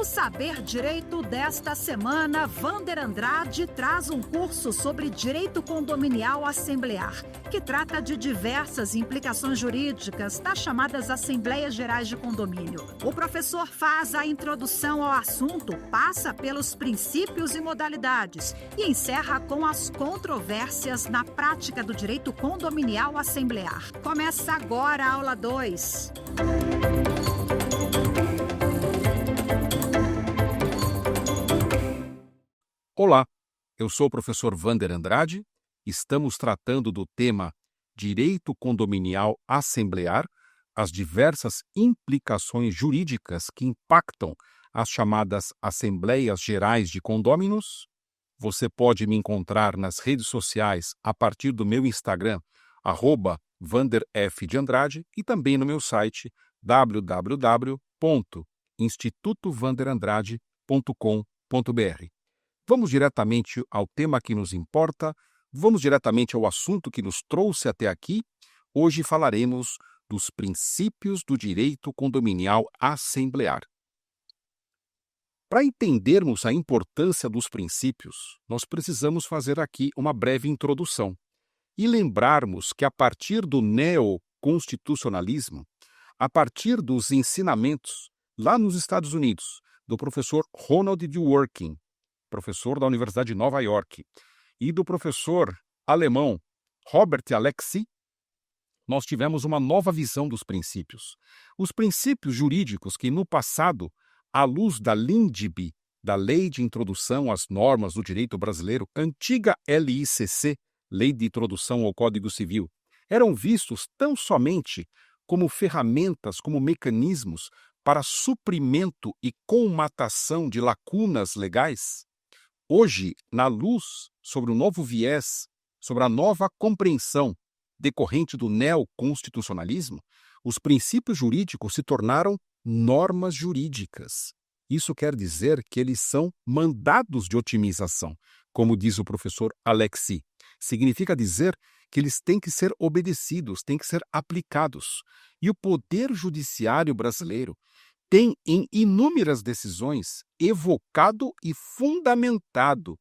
No Saber Direito desta semana, Wander Andrade traz um curso sobre direito condominial assemblear, que trata de diversas implicações jurídicas das chamadas Assembleias Gerais de Condomínio. O professor faz a introdução ao assunto, passa pelos princípios e modalidades e encerra com as controvérsias na prática do direito condominial assemblear. Começa agora a aula 2. Olá, eu sou o professor Wander Andrade. Estamos tratando do tema Direito Condominial Assemblear, as diversas implicações jurídicas que impactam as chamadas Assembleias Gerais de Condôminos. Você pode me encontrar nas redes sociais a partir do meu Instagram, @WanderFDeAndrade, e também no meu site www.institutowanderandrade.com.br. Vamos diretamente ao tema que nos importa, vamos diretamente ao assunto que nos trouxe até aqui. Hoje falaremos dos princípios do direito condominial assemblear. Para entendermos a importância dos princípios, nós precisamos fazer aqui uma breve introdução e lembrarmos que a partir do neoconstitucionalismo, a partir dos ensinamentos lá nos Estados Unidos, do professor Ronald Dworkin, professor da Universidade de Nova York, e do professor alemão Robert Alexy, nós tivemos uma nova visão dos princípios. Os princípios jurídicos que, no passado, à luz da LINDB, da Lei de Introdução às Normas do Direito Brasileiro, antiga LICC, Lei de Introdução ao Código Civil, eram vistos tão somente como ferramentas, como mecanismos para suprimento e comatação de lacunas legais. Hoje, na luz sobre o novo viés, sobre a nova compreensão decorrente do neoconstitucionalismo, os princípios jurídicos se tornaram normas jurídicas. Isso quer dizer que eles são mandados de otimização, como diz o professor Alexy. Significa dizer que eles têm que ser obedecidos, têm que ser aplicados. E o Poder Judiciário brasileiro tem, em inúmeras decisões, evocado e fundamentado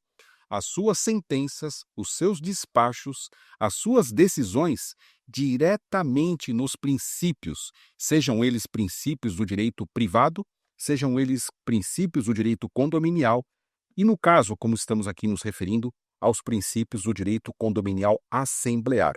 as suas sentenças, os seus despachos, as suas decisões diretamente nos princípios, sejam eles princípios do direito privado, sejam eles princípios do direito condominial, e no caso, como estamos aqui nos referindo, aos princípios do direito condominial assemblear.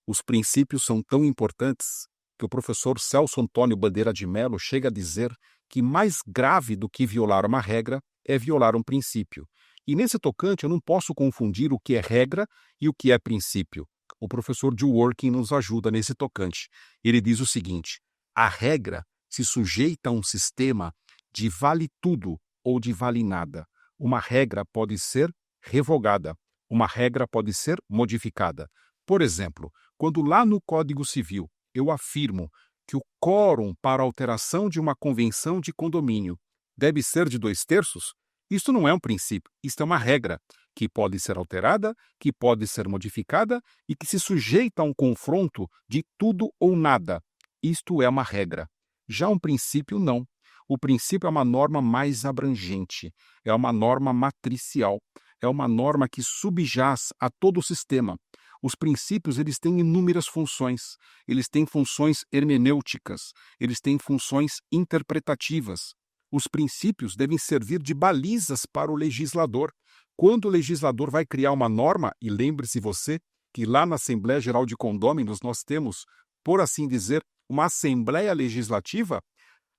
Os princípios são tão importantes que o professor Celso Antônio Bandeira de Mello chega a dizer que mais grave do que violar uma regra é violar um princípio. E nesse tocante eu não posso confundir o que é regra e o que é princípio. O professor Dworkin nos ajuda nesse tocante. Ele diz o seguinte: a regra se sujeita a um sistema de vale tudo ou de vale nada. Uma regra pode ser revogada, uma regra pode ser modificada. Por exemplo, quando lá no Código Civil eu afirmo que o quórum para alteração de uma convenção de condomínio deve ser de 2/3, isso não é um princípio, isso é uma regra que pode ser alterada, que pode ser modificada e que se sujeita a um confronto de tudo ou nada. Isto é uma regra. Já um princípio, não. O princípio é uma norma mais abrangente, é uma norma matricial, é uma norma que subjaz a todo o sistema. Os princípios, eles têm inúmeras funções. Eles têm funções hermenêuticas, eles têm funções interpretativas. Os princípios devem servir de balizas para o legislador. Quando o legislador vai criar uma norma, e lembre-se você que lá na Assembleia Geral de Condôminos nós temos, por assim dizer, uma Assembleia Legislativa,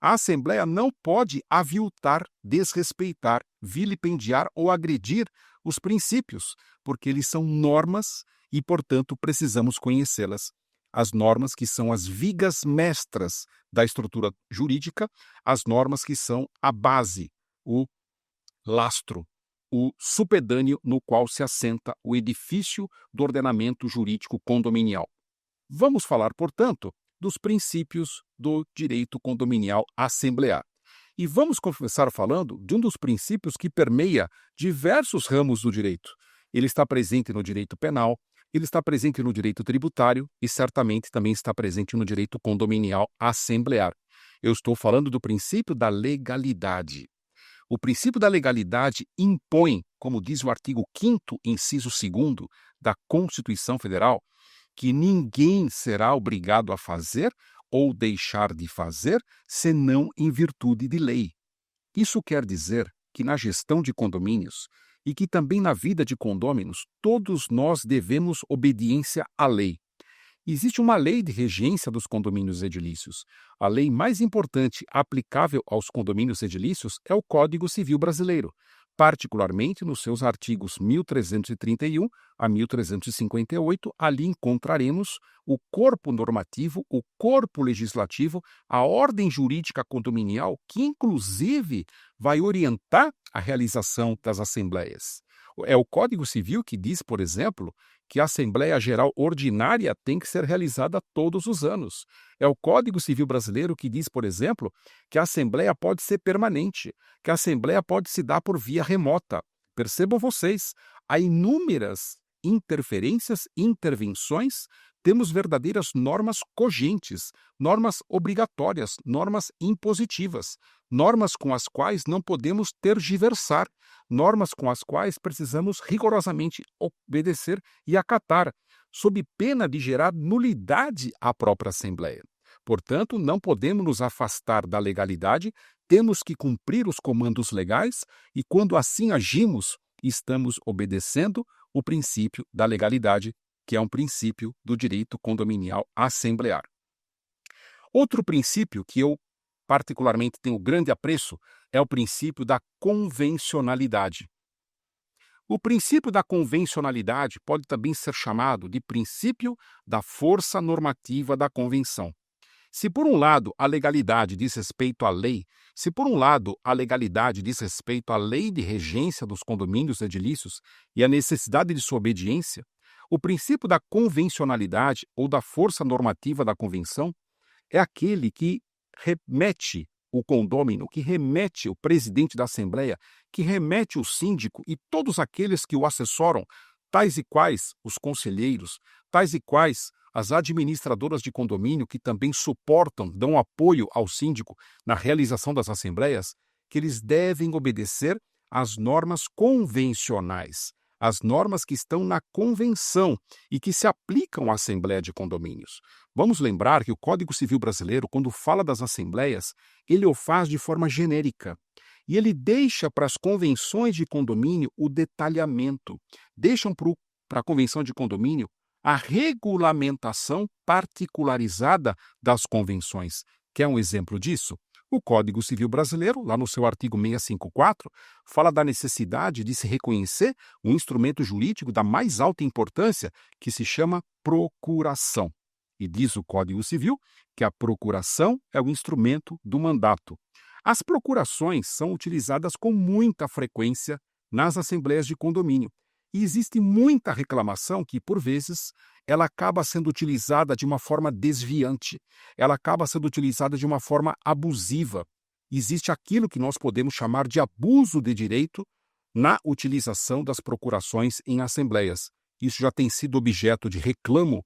a Assembleia não pode aviltar, desrespeitar, vilipendiar ou agredir os princípios, porque eles são normas e, portanto, precisamos conhecê-las. As normas que são as vigas mestras da estrutura jurídica, as normas que são a base, o lastro, o supedâneo no qual se assenta o edifício do ordenamento jurídico condominial. Vamos falar, portanto, dos princípios do direito condominial assemblear. E vamos começar falando de um dos princípios que permeia diversos ramos do direito. Ele está presente no direito penal, ele está presente no direito tributário e certamente também está presente no direito condominial assemblear. Eu estou falando do princípio da legalidade. O princípio da legalidade impõe, como diz o artigo 5º, inciso 2º da Constituição Federal, que ninguém será obrigado a fazer ou deixar de fazer, senão em virtude de lei. Isso quer dizer que na gestão de condomínios e que também na vida de condôminos, todos nós devemos obediência à lei. Existe uma lei de regência dos condomínios edilícios. A lei mais importante aplicável aos condomínios edilícios é o Código Civil Brasileiro, particularmente nos seus artigos 1331 a 1358. Ali encontraremos o corpo normativo, o corpo legislativo, a ordem jurídica condominial, que inclusive vai orientar a realização das assembleias. É o Código Civil que diz, por exemplo, que a Assembleia Geral Ordinária tem que ser realizada todos os anos. É o Código Civil Brasileiro que diz, por exemplo, que a Assembleia pode ser permanente, que a Assembleia pode se dar por via remota. Percebam vocês, há inúmeras interferências, intervenções, temos verdadeiras normas cogentes, normas obrigatórias, normas impositivas, normas com as quais não podemos tergiversar, normas com as quais precisamos rigorosamente obedecer e acatar, sob pena de gerar nulidade à própria Assembleia. Portanto, não podemos nos afastar da legalidade, temos que cumprir os comandos legais e, quando assim agimos, estamos obedecendo o princípio da legalidade, que é um princípio do direito condominial assemblear. Outro princípio que eu particularmente tenho grande apreço é o princípio da convencionalidade. O princípio da convencionalidade pode também ser chamado de princípio da força normativa da convenção. Se por um lado a legalidade diz respeito à lei, se por um lado a legalidade diz respeito à lei de regência dos condomínios edilícios e a necessidade de sua obediência, o princípio da convencionalidade ou da força normativa da convenção é aquele que remete o condômino, que remete o presidente da Assembleia, que remete o síndico e todos aqueles que o assessoram, tais e quais os conselheiros, tais e quais as administradoras de condomínio que também suportam, dão apoio ao síndico na realização das assembleias, que eles devem obedecer às normas convencionais, as normas que estão na convenção e que se aplicam à Assembleia de Condomínios. Vamos lembrar que o Código Civil Brasileiro, quando fala das assembleias, ele o faz de forma genérica. E ele deixa para as convenções de condomínio o detalhamento, deixam para a convenção de condomínio a regulamentação particularizada das convenções. Quer um exemplo disso? O Código Civil Brasileiro, lá no seu artigo 654, fala da necessidade de se reconhecer um instrumento jurídico da mais alta importância, que se chama procuração. E diz o Código Civil que a procuração é o instrumento do mandato. As procurações são utilizadas com muita frequência nas assembleias de condomínio. E existe muita reclamação que, por vezes, ela acaba sendo utilizada de uma forma desviante, ela acaba sendo utilizada de uma forma abusiva. Existe aquilo que nós podemos chamar de abuso de direito na utilização das procurações em assembleias. Isso já tem sido objeto de reclamo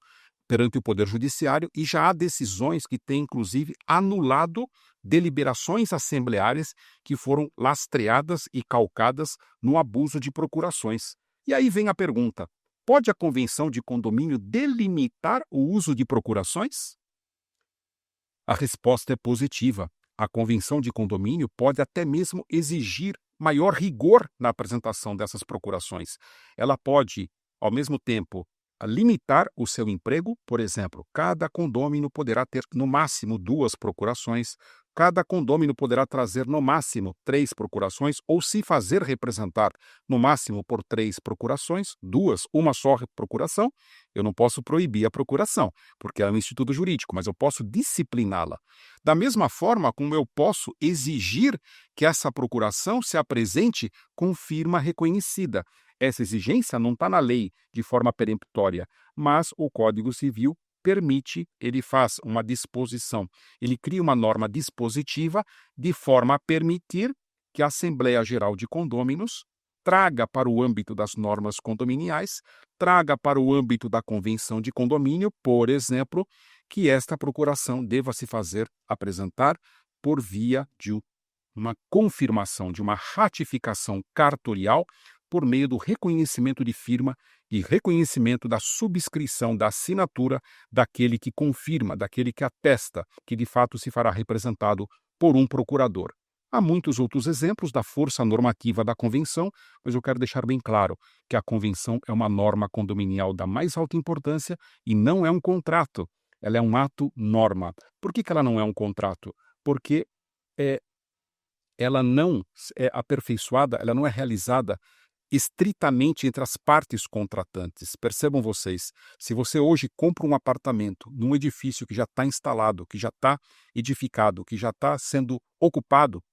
perante o Poder Judiciário e já há decisões que têm, inclusive, anulado deliberações assembleárias que foram lastreadas e calcadas no abuso de procurações. E aí vem a pergunta: pode a convenção de condomínio delimitar o uso de procurações? A resposta é positiva. A convenção de condomínio pode até mesmo exigir maior rigor na apresentação dessas procurações. Ela pode, ao mesmo tempo, limitar o seu emprego. Por exemplo, cada condômino poderá ter no máximo 2 procurações, cada condômino poderá trazer no máximo 3 procurações ou se fazer representar no máximo por 3 procurações, 2, uma só procuração. Eu não posso proibir a procuração, porque é um instituto jurídico, mas eu posso discipliná-la. Da mesma forma como eu posso exigir que essa procuração se apresente com firma reconhecida. Essa exigência não está na lei de forma peremptória, mas o Código Civil permite, ele faz uma disposição, ele cria uma norma dispositiva de forma a permitir que a Assembleia Geral de Condôminos traga para o âmbito das normas condominiais, traga para o âmbito da convenção de condomínio, por exemplo, que esta procuração deva se fazer apresentar por via de uma confirmação, de uma ratificação cartorial por meio do reconhecimento de firma e reconhecimento da subscrição, da assinatura daquele que confirma, daquele que atesta que de fato se fará representado por um procurador. Há muitos outros exemplos da força normativa da convenção, mas eu quero deixar bem claro que a convenção é uma norma condominial da mais alta importância e não é um contrato. Ela é um ato norma. Por que ela não é um contrato? Porque ela não é aperfeiçoada, ela não é realizada estritamente entre as partes contratantes. Percebam vocês, se você hoje compra um apartamento num edifício que já está instalado, que já está edificado, que já está sendo ocupado,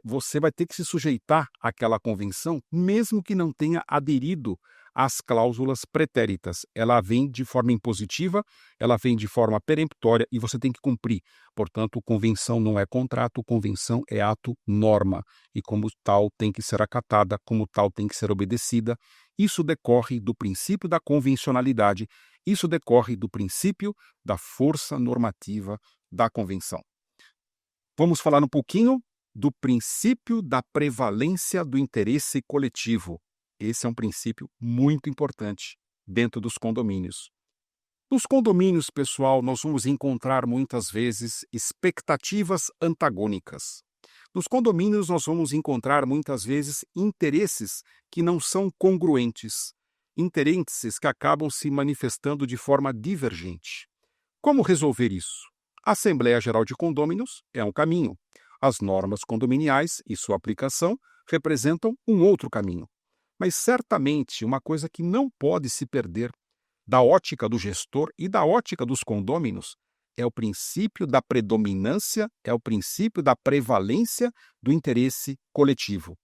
você vai ter que se sujeitar àquela convenção, mesmo que não tenha aderido às cláusulas pretéritas. Ela vem de forma impositiva, ela vem de forma peremptória e você tem que cumprir. Portanto, convenção não é contrato, convenção é ato norma. E como tal tem que ser acatada, como tal tem que ser obedecida. Isso decorre do princípio da convencionalidade, isso decorre do princípio da força normativa da convenção. Vamos falar um pouquinho do princípio da prevalência do interesse coletivo. Esse é um princípio muito importante dentro dos condomínios. Nos condomínios, pessoal, nós vamos encontrar muitas vezes expectativas antagônicas. Nos condomínios, nós vamos encontrar muitas vezes interesses que não são congruentes, interesses que acabam se manifestando de forma divergente. Como resolver isso? A Assembleia Geral de Condôminos é um caminho. As normas condominiais e sua aplicação representam um outro caminho. Mas certamente uma coisa que não pode se perder da ótica do gestor e da ótica dos condôminos é o princípio da predominância, é o princípio da prevalência do interesse coletivo.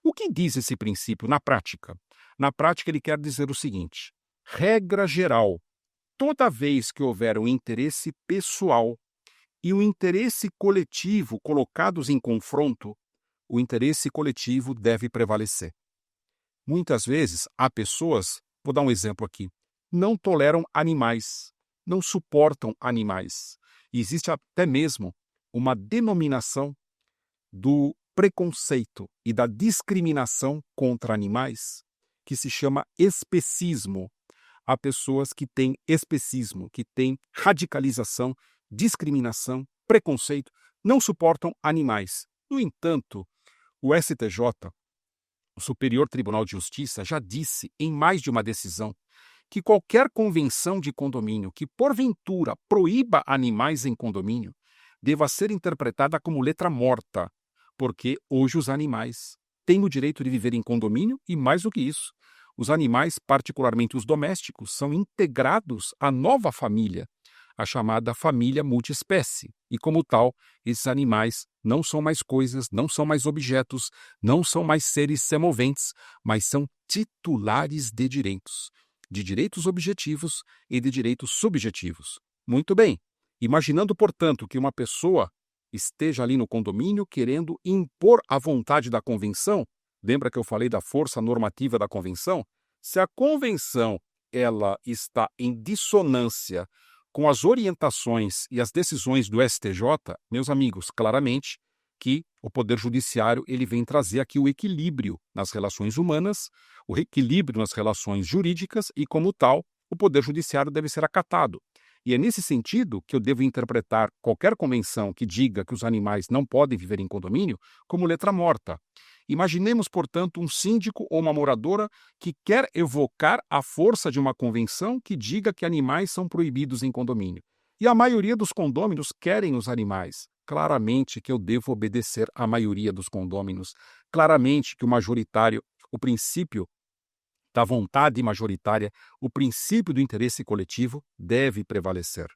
O que diz esse princípio na prática? Na prática, ele quer dizer o seguinte: regra geral, toda vez que houver um interesse pessoal e o interesse coletivo colocados em confronto, o interesse coletivo deve prevalecer. Muitas vezes, há pessoas, vou dar um exemplo aqui, não toleram animais, não suportam animais. E existe até mesmo uma denominação do preconceito e da discriminação contra animais que se chama especismo. Há pessoas que têm especismo, que têm radicalização, discriminação, preconceito, não suportam animais. No entanto, o STJ, o Superior Tribunal de Justiça, já disse em mais de uma decisão que qualquer convenção de condomínio que, porventura, proíba animais em condomínio deva ser interpretada como letra morta, porque hoje os animais têm o direito de viver em condomínio e, mais do que isso, os animais, particularmente os domésticos, são integrados à nova família, a chamada família multiespécie. E, como tal, esses animais não são mais coisas, não são mais objetos, não são mais seres semoventes, mas são titulares de direitos objetivos e de direitos subjetivos. Muito bem. Imaginando, portanto, que uma pessoa esteja ali no condomínio querendo impor a vontade da convenção, lembra que eu falei da força normativa da convenção? Se a convenção ela está em dissonância com as orientações e as decisões do STJ, meus amigos, claramente que o Poder Judiciário ele vem trazer aqui o equilíbrio nas relações humanas, o equilíbrio nas relações jurídicas e, como tal, o Poder Judiciário deve ser acatado. E é nesse sentido que eu devo interpretar qualquer convenção que diga que os animais não podem viver em condomínio como letra morta. Imaginemos, portanto, um síndico ou uma moradora que quer evocar a força de uma convenção que diga que animais são proibidos em condomínio. E a maioria dos condôminos querem os animais. Claramente que eu devo obedecer à maioria dos condôminos. Claramente que o majoritário, o princípio da vontade majoritária, o princípio do interesse coletivo deve prevalecer.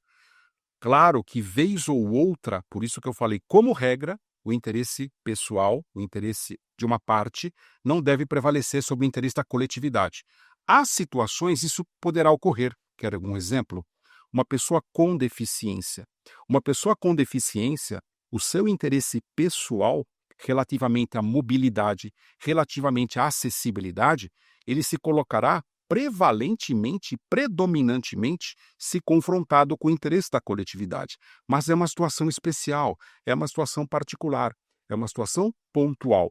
Claro que, vez ou outra, por isso que eu falei, como regra, o interesse pessoal, o interesse de uma parte, não deve prevalecer sobre o interesse da coletividade. Há situações isso poderá ocorrer. Quer algum exemplo? Uma pessoa com deficiência. Uma pessoa com deficiência, o seu interesse pessoal relativamente à mobilidade, relativamente à acessibilidade, ele se colocará prevalentemente, predominantemente, se confrontado com o interesse da coletividade. Mas é uma situação especial, é uma situação particular, é uma situação pontual.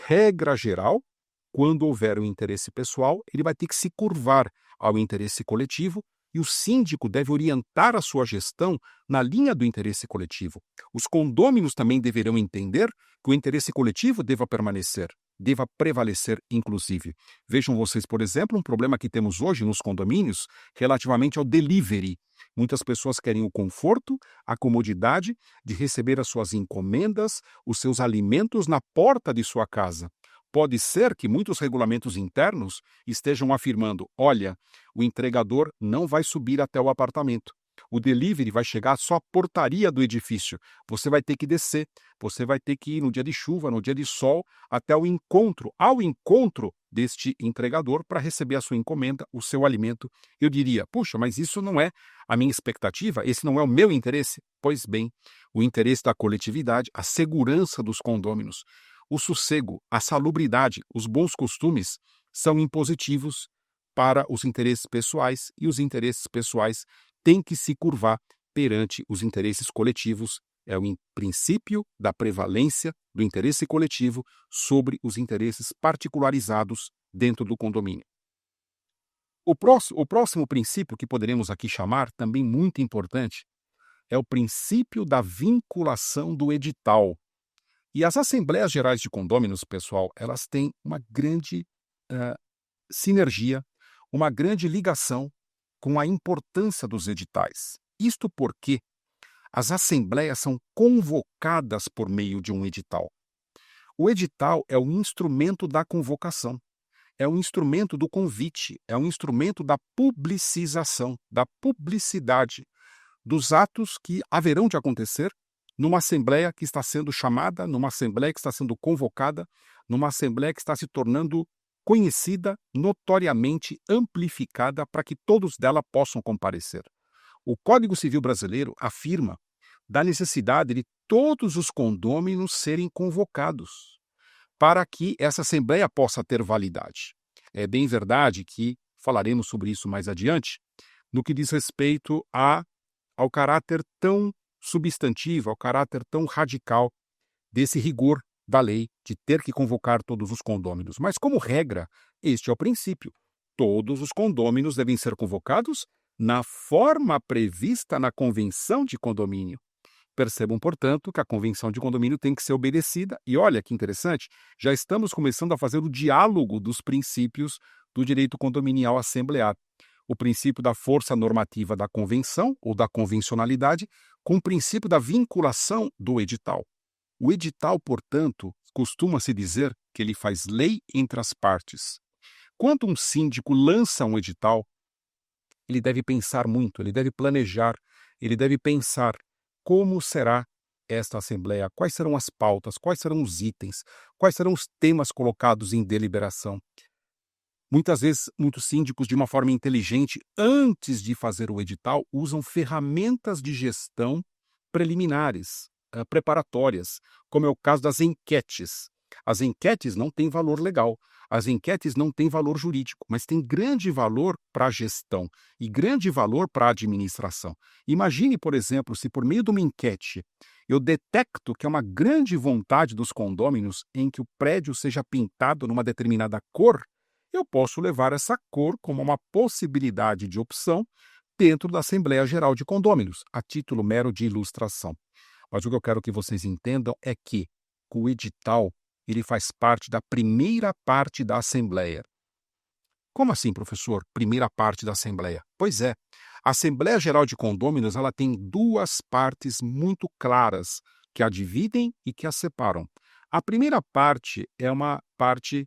Regra geral, quando houver um interesse pessoal, ele vai ter que se curvar ao interesse coletivo e o síndico deve orientar a sua gestão na linha do interesse coletivo. Os condôminos também deverão entender que o interesse coletivo deva permanecer, deva prevalecer, inclusive. Vejam vocês, por exemplo, um problema que temos hoje nos condomínios relativamente ao delivery. Muitas pessoas querem o conforto, a comodidade de receber as suas encomendas, os seus alimentos na porta de sua casa. Pode ser que muitos regulamentos internos estejam afirmando: olha, o entregador não vai subir até o apartamento. O delivery vai chegar só à portaria do edifício. Você vai ter que descer. Você vai ter que ir no dia de chuva, no dia de sol, até o encontro, ao encontro deste entregador para receber a sua encomenda, o seu alimento. Eu diria: puxa, mas isso não é a minha expectativa? Esse não é o meu interesse? Pois bem, o interesse da coletividade, a segurança dos condôminos, o sossego, a salubridade, os bons costumes são impositivos para os interesses pessoais e os interesses pessoais têm que se curvar perante os interesses coletivos. É o princípio da prevalência do interesse coletivo sobre os interesses particularizados dentro do condomínio. O próximo princípio que poderemos aqui chamar, também muito importante, é o princípio da vinculação do edital. E as Assembleias Gerais de Condôminos, pessoal, elas têm uma grande sinergia, uma grande ligação com a importância dos editais. Isto porque as assembleias são convocadas por meio de um edital. O edital é um instrumento da convocação, é um instrumento do convite, é um instrumento da publicização, da publicidade dos atos que haverão de acontecer numa assembleia que está sendo chamada, numa assembleia que está sendo convocada, numa assembleia que está se tornando conhecida, notoriamente amplificada para que todos dela possam comparecer. O Código Civil Brasileiro afirma da necessidade de todos os condôminos serem convocados para que essa assembleia possa ter validade. É bem verdade que falaremos sobre isso mais adiante, no que diz respeito ao caráter tão substantivo, ao caráter tão radical desse rigor da lei de ter que convocar todos os condôminos. Mas, como regra, este é o princípio. Todos os condôminos devem ser convocados na forma prevista na Convenção de Condomínio. Percebam, portanto, que a Convenção de Condomínio tem que ser obedecida. E olha que interessante, já estamos começando a fazer o diálogo dos princípios do direito condominial assemblear. O princípio da força normativa da convenção ou da convencionalidade com o princípio da vinculação do edital. O edital, portanto, costuma-se dizer que ele faz lei entre as partes. Quando um síndico lança um edital, ele deve pensar muito, ele deve planejar, ele deve pensar como será esta assembleia, quais serão as pautas, quais serão os itens, quais serão os temas colocados em deliberação. Muitas vezes, muitos síndicos, de uma forma inteligente, antes de fazer o edital, usam ferramentas de gestão preliminares, preparatórias, como é o caso das enquetes. As enquetes não têm valor legal, as enquetes não têm valor jurídico, mas têm grande valor para a gestão e grande valor para a administração. Imagine, por exemplo, se por meio de uma enquete eu detecto que é uma grande vontade dos condôminos em que o prédio seja pintado numa determinada cor, eu posso levar essa cor como uma possibilidade de opção dentro da Assembleia Geral de Condôminos, a título mero de ilustração. Mas o que eu quero que vocês entendam é que o edital ele faz parte da primeira parte da Assembleia. Como assim, professor? Primeira parte da Assembleia? Pois é, a Assembleia Geral de Condôminos ela tem duas partes muito claras que a dividem e que a separam. A primeira parte é uma parte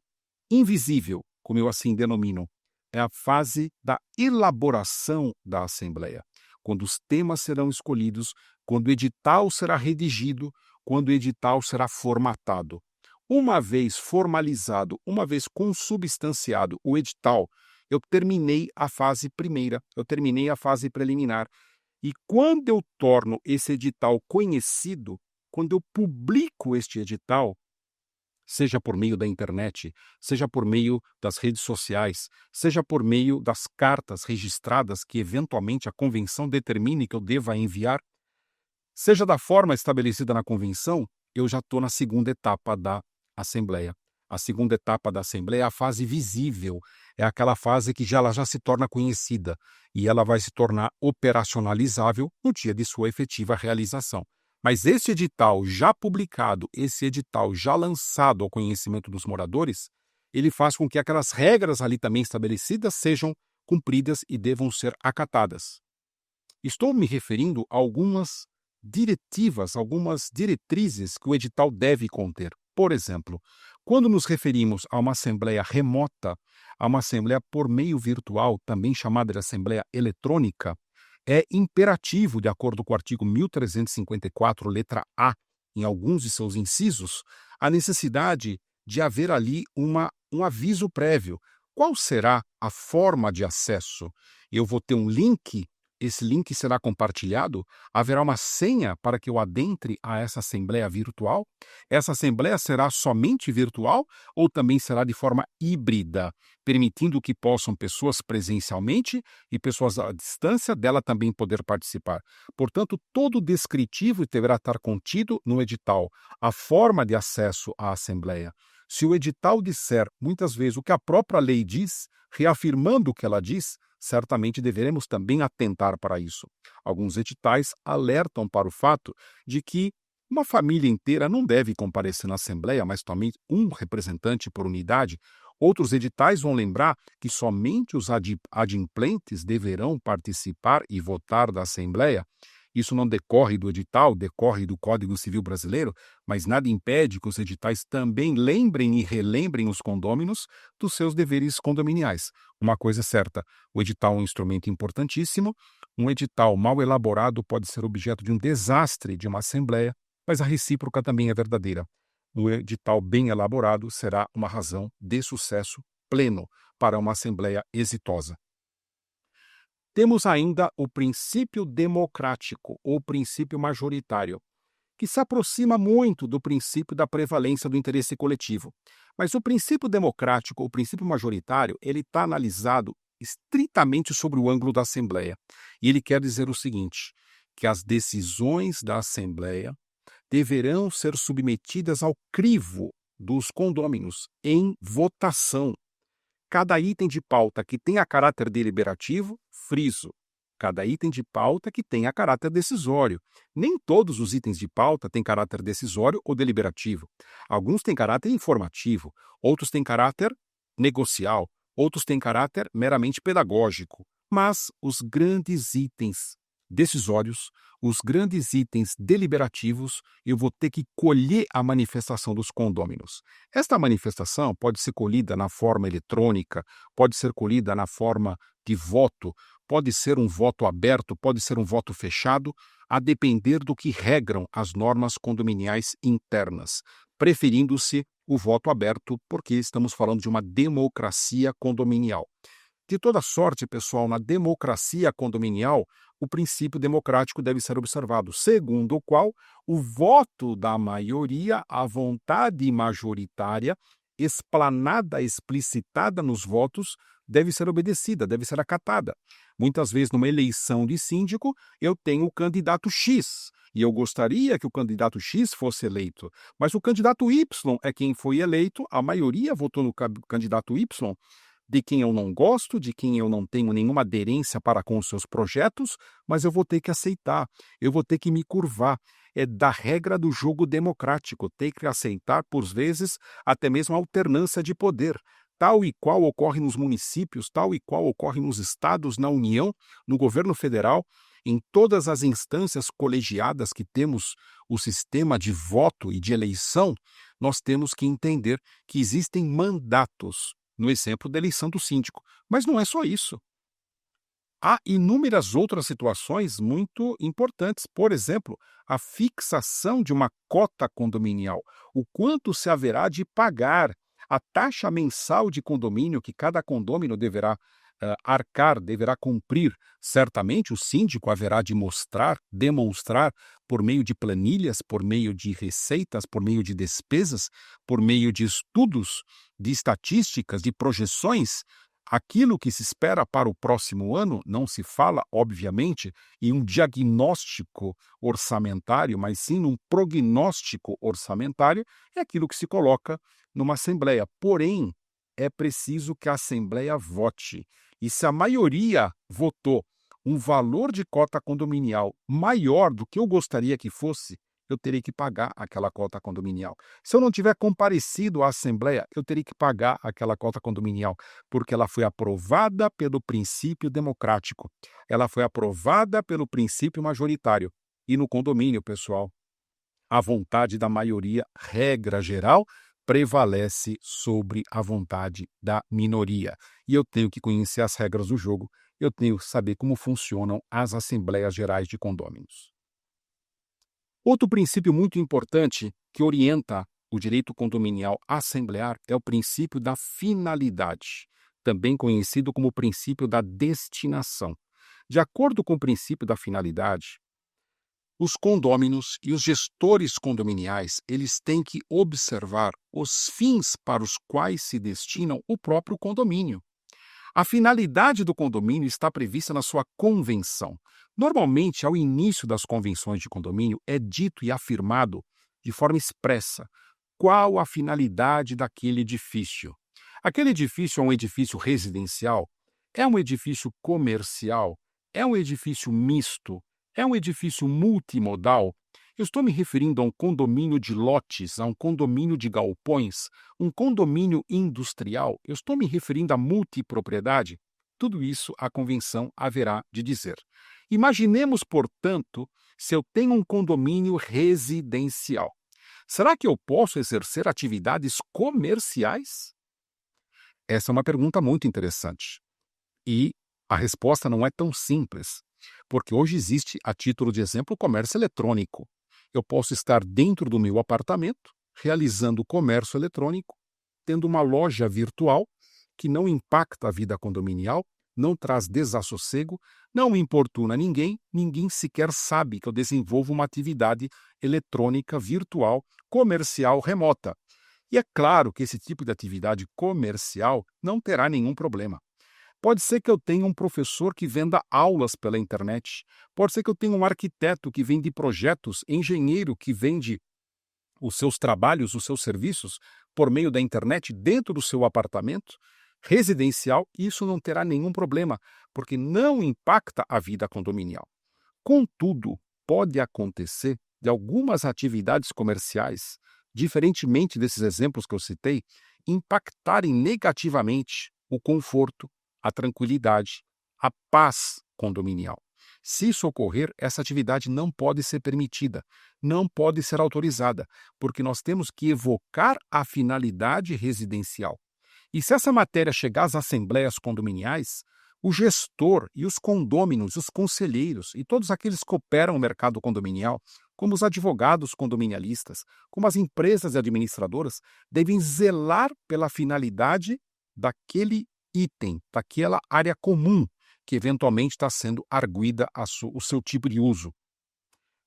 invisível, como eu assim denomino, é a fase da elaboração da Assembleia, quando os temas serão escolhidos, quando o edital será redigido, quando o edital será formatado. Uma vez formalizado, uma vez consubstanciado o edital, eu terminei a fase primeira, eu terminei a fase preliminar. E quando eu torno esse edital conhecido, quando eu publico este edital, seja por meio da internet, seja por meio das redes sociais, seja por meio das cartas registradas que eventualmente a convenção determine que eu deva enviar, seja da forma estabelecida na convenção, eu já estou na segunda etapa da Assembleia. A segunda etapa da Assembleia é a fase visível, é aquela fase que ela já se torna conhecida e ela vai se tornar operacionalizável no dia de sua efetiva realização. Mas esse edital já publicado, esse edital já lançado ao conhecimento dos moradores, ele faz com que aquelas regras ali também estabelecidas sejam cumpridas e devam ser acatadas. Estou me referindo a algumas diretivas, algumas diretrizes que o edital deve conter. Por exemplo, quando nos referimos a uma assembleia remota, a uma assembleia por meio virtual, também chamada de assembleia eletrônica, é imperativo, de acordo com o artigo 1354, letra A, em alguns de seus incisos, a necessidade de haver ali um aviso prévio. Qual será a forma de acesso? Eu vou ter um link, esse link será compartilhado, haverá uma senha para que eu adentre a essa assembleia virtual? Essa assembleia será somente virtual ou também será de forma híbrida, permitindo que possam pessoas presencialmente e pessoas à distância dela também poder participar? Portanto, todo o descritivo deverá estar contido no edital, a forma de acesso à assembleia. Se o edital disser, muitas vezes, o que a própria lei diz, reafirmando o que ela diz, certamente deveremos também atentar para isso. Alguns editais alertam para o fato de que uma família inteira não deve comparecer na Assembleia, mas somente um representante por unidade. Outros editais vão lembrar que somente os adimplentes deverão participar e votar da Assembleia. Isso não decorre do edital, decorre do Código Civil Brasileiro, mas nada impede que os editais também lembrem e relembrem os condôminos dos seus deveres condominiais. Uma coisa é certa, o edital é um instrumento importantíssimo, um edital mal elaborado pode ser objeto de um desastre de uma assembleia, mas a recíproca também é verdadeira. Um edital bem elaborado será uma razão de sucesso pleno para uma assembleia exitosa. Temos ainda o princípio democrático, ou princípio majoritário, que se aproxima muito do princípio da prevalência do interesse coletivo. Mas o princípio democrático, o princípio majoritário, ele está analisado estritamente sobre o ângulo da Assembleia. E ele quer dizer o seguinte, que as decisões da Assembleia deverão ser submetidas ao crivo dos condôminos em votação. Cada item de pauta que tenha caráter deliberativo, friso. Cada item de pauta que tenha caráter decisório. Nem todos os itens de pauta têm caráter decisório ou deliberativo. Alguns têm caráter informativo, outros têm caráter negocial, outros têm caráter meramente pedagógico. Mas os grandes itens decisórios, os grandes itens deliberativos, eu vou ter que colher a manifestação dos condôminos. Esta manifestação pode ser colhida na forma eletrônica, pode ser colhida na forma de voto, pode ser um voto aberto, pode ser um voto fechado, a depender do que regram as normas condominiais internas, preferindo-se o voto aberto, porque estamos falando de uma democracia condominial. De toda sorte, pessoal, na democracia condominial, o princípio democrático deve ser observado, segundo o qual o voto da maioria, a vontade majoritária, explanada, explicitada nos votos, deve ser obedecida, deve ser acatada. Muitas vezes, numa eleição de síndico, eu tenho o candidato X, e eu gostaria que o candidato X fosse eleito, mas o candidato Y é quem foi eleito, a maioria votou no candidato Y, de quem eu não gosto, de quem eu não tenho nenhuma aderência para com os seus projetos, mas eu vou ter que aceitar, eu vou ter que me curvar. É da regra do jogo democrático, ter que aceitar, por vezes, até mesmo a alternância de poder, tal e qual ocorre nos municípios, tal e qual ocorre nos estados, na União, no governo federal, em todas as instâncias colegiadas que temos o sistema de voto e de eleição, nós temos que entender que existem mandatos, no exemplo da eleição do síndico. Mas não é só isso. Há inúmeras outras situações muito importantes. Por exemplo, a fixação de uma cota condominial. O quanto se haverá de pagar, a taxa mensal de condomínio que cada condômino deverá arcar, deverá cumprir. Certamente o síndico haverá de demonstrar por meio de planilhas, por meio de receitas, por meio de despesas, por meio de estudos, de estatísticas, de projeções. Aquilo que se espera para o próximo ano não se fala, obviamente, em um diagnóstico orçamentário, mas sim num prognóstico orçamentário, é aquilo que se coloca numa assembleia. Porém, é preciso que a assembleia vote. E se a maioria votou um valor de cota condominial maior do que eu gostaria que fosse, eu terei que pagar aquela cota condominial. Se eu não tiver comparecido à Assembleia, eu terei que pagar aquela cota condominial, porque ela foi aprovada pelo princípio democrático. Ela foi aprovada pelo princípio majoritário. E no condomínio, pessoal, a vontade da maioria, regra geral, prevalece sobre a vontade da minoria. E eu tenho que conhecer as regras do jogo, eu tenho que saber como funcionam as Assembleias Gerais de Condôminos. Outro princípio muito importante que orienta o direito condominial assemblear é o princípio da finalidade, também conhecido como princípio da destinação. De acordo com o princípio da finalidade, os condôminos e os gestores condominiais, eles têm que observar os fins para os quais se destinam o próprio condomínio. A finalidade do condomínio está prevista na sua convenção. Normalmente, ao início das convenções de condomínio, é dito e afirmado de forma expressa qual a finalidade daquele edifício. Aquele edifício é um edifício residencial? É um edifício comercial? É um edifício misto? É um edifício multimodal? Eu estou me referindo a um condomínio de lotes, a um condomínio de galpões, um condomínio industrial. Eu estou me referindo a multipropriedade? Tudo isso a convenção haverá de dizer. Imaginemos, portanto, se eu tenho um condomínio residencial. Será que eu posso exercer atividades comerciais? Essa é uma pergunta muito interessante. E a resposta não é tão simples, porque hoje existe, a título de exemplo, o comércio eletrônico. Eu posso estar dentro do meu apartamento, realizando comércio eletrônico, tendo uma loja virtual que não impacta a vida condominial, não traz desassossego, não importuna ninguém, ninguém sequer sabe que eu desenvolvo uma atividade eletrônica virtual, comercial, remota. E é claro que esse tipo de atividade comercial não terá nenhum problema. Pode ser que eu tenha um professor que venda aulas pela internet. Pode ser que eu tenha um arquiteto que vende projetos, engenheiro que vende os seus trabalhos, os seus serviços por meio da internet dentro do seu apartamento residencial. Isso não terá nenhum problema, porque não impacta a vida condominial. Contudo, pode acontecer de algumas atividades comerciais, diferentemente desses exemplos que eu citei, impactarem negativamente o conforto, a tranquilidade, a paz condominial. Se isso ocorrer, essa atividade não pode ser permitida, não pode ser autorizada, porque nós temos que evocar a finalidade residencial. E se essa matéria chegar às assembleias condominiais, o gestor e os condôminos, os conselheiros e todos aqueles que operam no mercado condominial, como os advogados condominialistas, como as empresas administradoras, devem zelar pela finalidade daquele item, daquela área comum que eventualmente está sendo arguida o seu tipo de uso.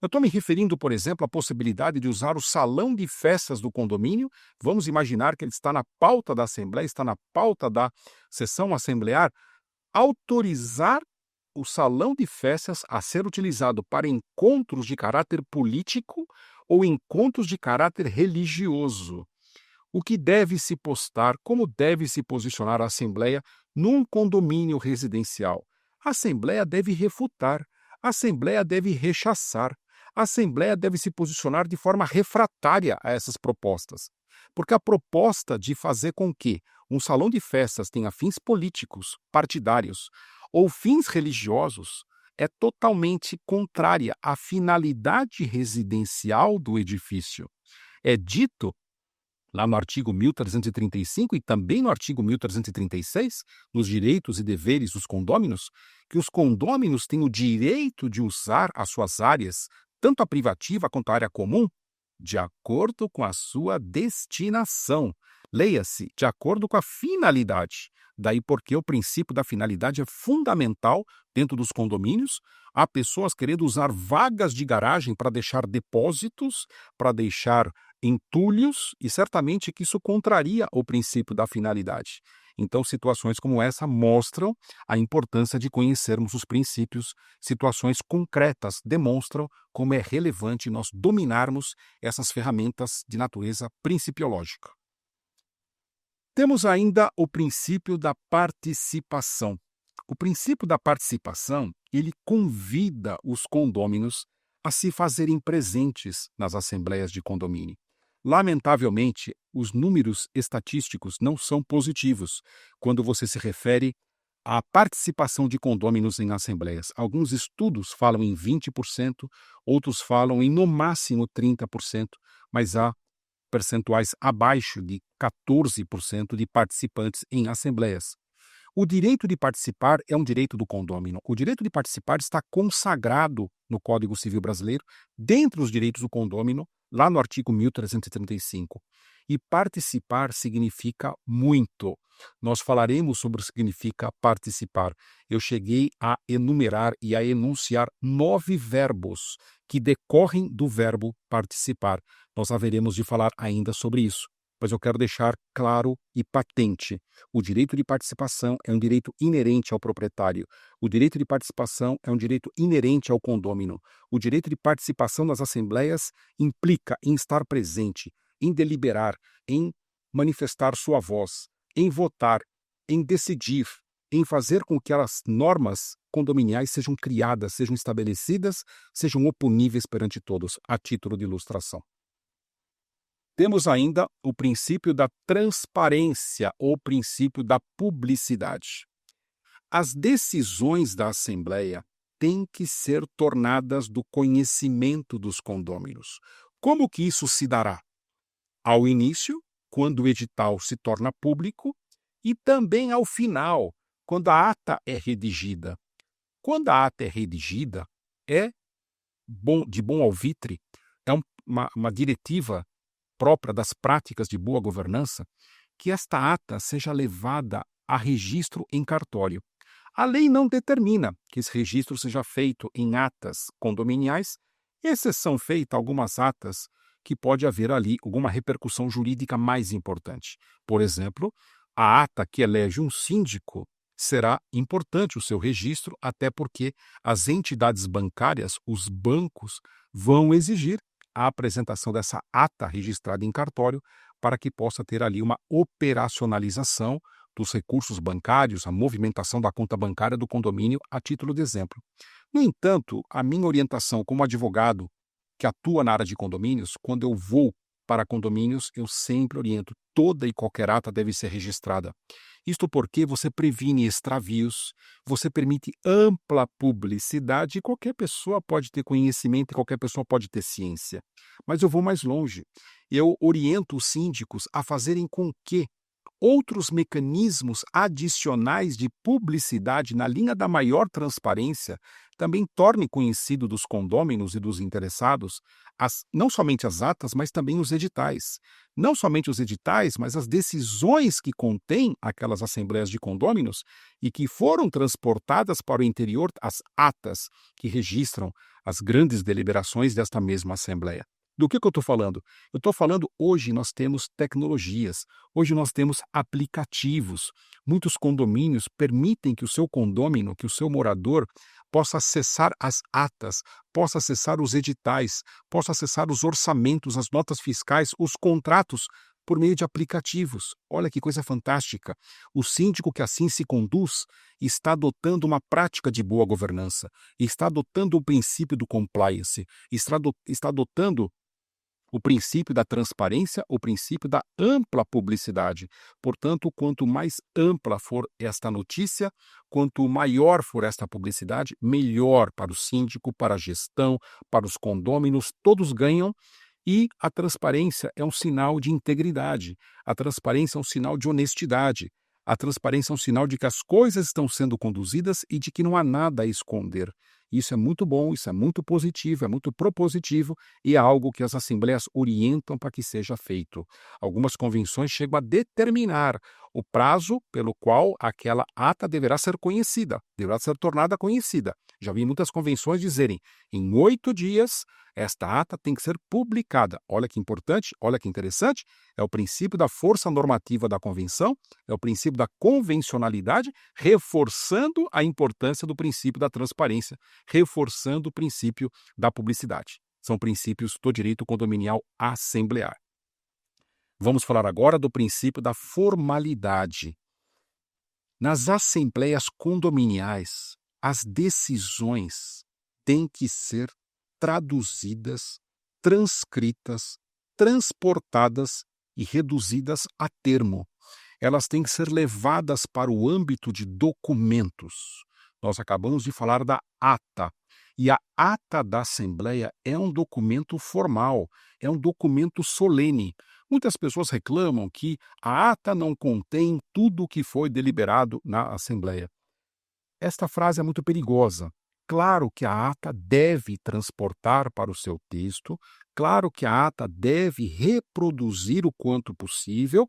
Eu estou me referindo, por exemplo, à possibilidade de usar o salão de festas do condomínio. Vamos imaginar que ele está na pauta da Assembleia, está na pauta da sessão assemblear, autorizar o salão de festas a ser utilizado para encontros de caráter político ou encontros de caráter religioso. O que deve se postar, como deve se posicionar a Assembleia num condomínio residencial? A Assembleia deve refutar, a Assembleia deve rechaçar, a Assembleia deve se posicionar de forma refratária a essas propostas. Porque a proposta de fazer com que um salão de festas tenha fins políticos, partidários ou fins religiosos é totalmente contrária à finalidade residencial do edifício. É dito lá no artigo 1335 e também no artigo 1336, nos direitos e deveres dos condôminos, que os condôminos têm o direito de usar as suas áreas, tanto a privativa quanto a área comum, de acordo com a sua destinação. Leia-se, de acordo com a finalidade. Daí porque o princípio da finalidade é fundamental dentro dos condomínios, Há pessoas querendo usar vagas de garagem para deixar depósitos, para deixar entulhos, e certamente que isso contraria o princípio da finalidade. Então, situações como essa mostram a importância de conhecermos os princípios. Situações concretas demonstram como é relevante nós dominarmos essas ferramentas de natureza principiológica. Temos ainda o princípio da participação. O princípio da participação, ele convida os condôminos a se fazerem presentes nas assembleias de condomínio. Lamentavelmente, os números estatísticos não são positivos quando você se refere à participação de condôminos em assembleias. Alguns estudos falam em 20%, outros falam em no máximo 30%, mas há percentuais abaixo de 14% de participantes em assembleias. O direito de participar é um direito do condômino. O direito de participar está consagrado no Código Civil Brasileiro, dentre os direitos do condômino, lá no artigo 1335. E participar significa muito. Nós falaremos sobre o que significa participar. Eu cheguei a enumerar e a enunciar 9 verbos que decorrem do verbo participar. Nós haveremos de falar ainda sobre isso. Mas eu quero deixar claro e patente: o direito de participação é um direito inerente ao proprietário. O direito de participação é um direito inerente ao condômino. O direito de participação nas assembleias implica em estar presente, em deliberar, em manifestar sua voz, em votar, em decidir, em fazer com que as normas condominiais sejam criadas, sejam estabelecidas, sejam oponíveis perante todos, a título de ilustração. Temos ainda o princípio da transparência ou princípio da publicidade. As decisões da Assembleia têm que ser tornadas do conhecimento dos condôminos. Como que isso se dará? Ao início, quando o edital se torna público, e também ao final, quando a ata é redigida. Quando a ata é redigida, é de bom alvitre, é uma diretiva própria das práticas de boa governança, que esta ata seja levada a registro em cartório. A lei não determina que esse registro seja feito em atas condominiais, exceção feita algumas atas que pode haver ali alguma repercussão jurídica mais importante. Por exemplo, a ata que elege um síndico será importante o seu registro, até porque as entidades bancárias, os bancos, vão exigir a apresentação dessa ata registrada em cartório para que possa ter ali uma operacionalização dos recursos bancários, a movimentação da conta bancária do condomínio, a título de exemplo. No entanto, a minha orientação como advogado que atua na área de condomínios, quando eu vou para condomínios, eu sempre oriento: toda e qualquer ata deve ser registrada. Isto porque você previne extravios, você permite ampla publicidade e qualquer pessoa pode ter conhecimento e qualquer pessoa pode ter ciência. Mas eu vou mais longe. Eu oriento os síndicos a fazerem com que outros mecanismos adicionais de publicidade na linha da maior transparência também torne conhecido dos condôminos e dos interessados não somente as atas, mas também os editais. Não somente os editais, mas as decisões que contêm aquelas assembleias de condôminos e que foram transportadas para o interior, as atas que registram as grandes deliberações desta mesma assembleia. Do que eu estou falando? Eu estou falando, hoje nós temos tecnologias, hoje nós temos aplicativos. Muitos condomínios permitem que o seu condômino, que o seu morador, possa acessar as atas, possa acessar os editais, possa acessar os orçamentos, as notas fiscais, os contratos, por meio de aplicativos. Olha que coisa fantástica. O síndico que assim se conduz está adotando uma prática de boa governança, está adotando o princípio do compliance, está adotando o princípio da transparência, o princípio da ampla publicidade. Portanto, quanto mais ampla for esta notícia, quanto maior for esta publicidade, melhor para o síndico, para a gestão, para os condôminos, todos ganham. E a transparência é um sinal de integridade, a transparência é um sinal de honestidade, a transparência é um sinal de que as coisas estão sendo conduzidas e de que não há nada a esconder. Isso é muito bom, isso é muito positivo, é muito propositivo e é algo que as assembleias orientam para que seja feito. Algumas convenções chegam a determinar o prazo pelo qual aquela ata deverá ser conhecida, deverá ser tornada conhecida. Já vi muitas convenções dizerem, em 8 dias, esta ata tem que ser publicada. Olha que importante, olha que interessante, é o princípio da força normativa da convenção, é o princípio da convencionalidade, reforçando a importância do princípio da transparência, reforçando o princípio da publicidade. São princípios do direito condominial assemblear. Vamos falar agora do princípio da formalidade. Nas assembleias condominiais, as decisões têm que ser traduzidas, transcritas, transportadas e reduzidas a termo. Elas têm que ser levadas para o âmbito de documentos. Nós acabamos de falar da ata. E a ata da Assembleia é um documento formal, é um documento solene. Muitas pessoas reclamam que a ata não contém tudo o que foi deliberado na Assembleia. Esta frase é muito perigosa. Claro que a ata deve transportar para o seu texto, claro que a ata deve reproduzir o quanto possível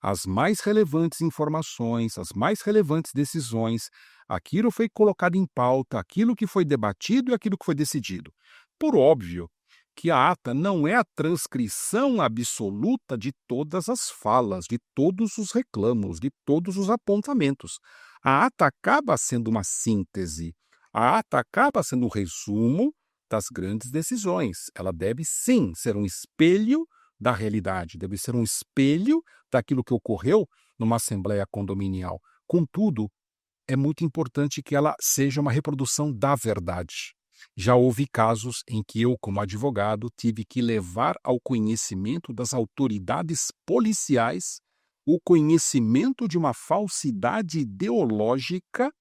as mais relevantes informações, as mais relevantes decisões, aquilo foi colocado em pauta, aquilo que foi debatido e aquilo que foi decidido. Por óbvio que a ata não é a transcrição absoluta de todas as falas, de todos os reclamos, de todos os apontamentos. A ata acaba sendo uma síntese, a ata acaba sendo um resumo das grandes decisões. Ela deve, sim, ser um espelho da realidade, deve ser um espelho daquilo que ocorreu numa assembleia condominial. Contudo, é muito importante que ela seja uma reprodução da verdade. Já houve casos em que eu, como advogado, tive que levar ao conhecimento das autoridades policiais o conhecimento de uma falsidade ideológica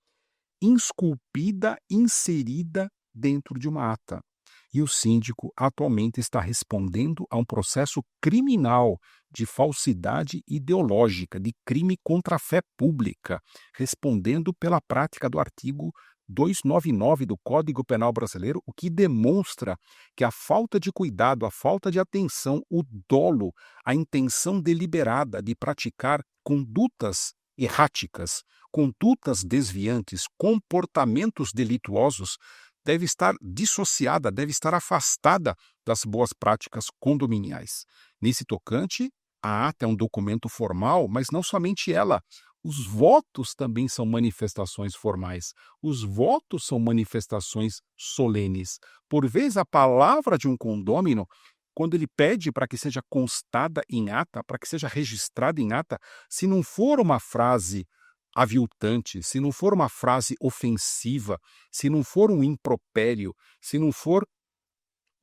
esculpida, inserida dentro de uma ata. E o síndico atualmente está respondendo a um processo criminal de falsidade ideológica, de crime contra a fé pública, respondendo pela prática do artigo 299 do Código Penal Brasileiro, o que demonstra que a falta de cuidado, a falta de atenção, o dolo, a intenção deliberada de praticar condutas erráticas, condutas desviantes, comportamentos delituosos, deve estar dissociada, deve estar afastada das boas práticas condominiais. Nesse tocante, a ata é um documento formal, mas não somente ela. Os votos também são manifestações formais. Os votos são manifestações solenes. Por vezes, a palavra de um condômino, quando ele pede para que seja constada em ata, para que seja registrada em ata, se não for uma frase aviltante, se não for uma frase ofensiva, se não for um impropério, se não for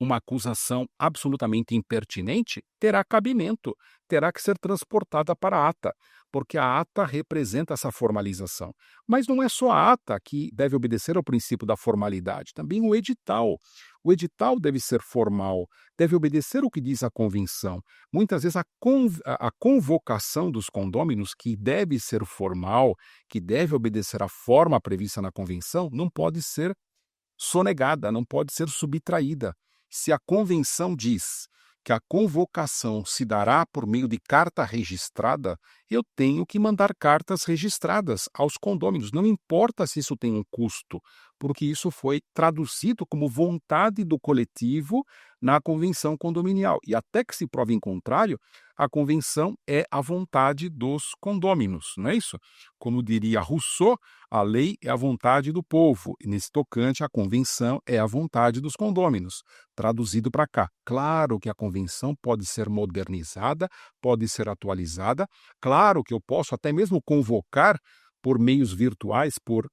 uma acusação absolutamente impertinente, terá cabimento, terá que ser transportada para a ata, porque a ata representa essa formalização. Mas não é só a ata que deve obedecer ao princípio da formalidade, também o edital. O edital deve ser formal, deve obedecer o que diz a convenção. Muitas vezes a convocação dos condôminos, que deve ser formal, que deve obedecer à forma prevista na convenção, não pode ser sonegada, não pode ser subtraída. Se a convenção diz que a convocação se dará por meio de carta registrada, eu tenho que mandar cartas registradas aos condôminos. Não importa se isso tem um custo, porque isso foi traduzido como vontade do coletivo na convenção condominial. E até que se prove em contrário, a convenção é a vontade dos condôminos, não é isso? Como diria Rousseau, a lei é a vontade do povo, e nesse tocante a convenção é a vontade dos condôminos. Traduzido para cá, claro que a convenção pode ser modernizada, pode ser atualizada, claro que eu posso até mesmo convocar por meios virtuais, por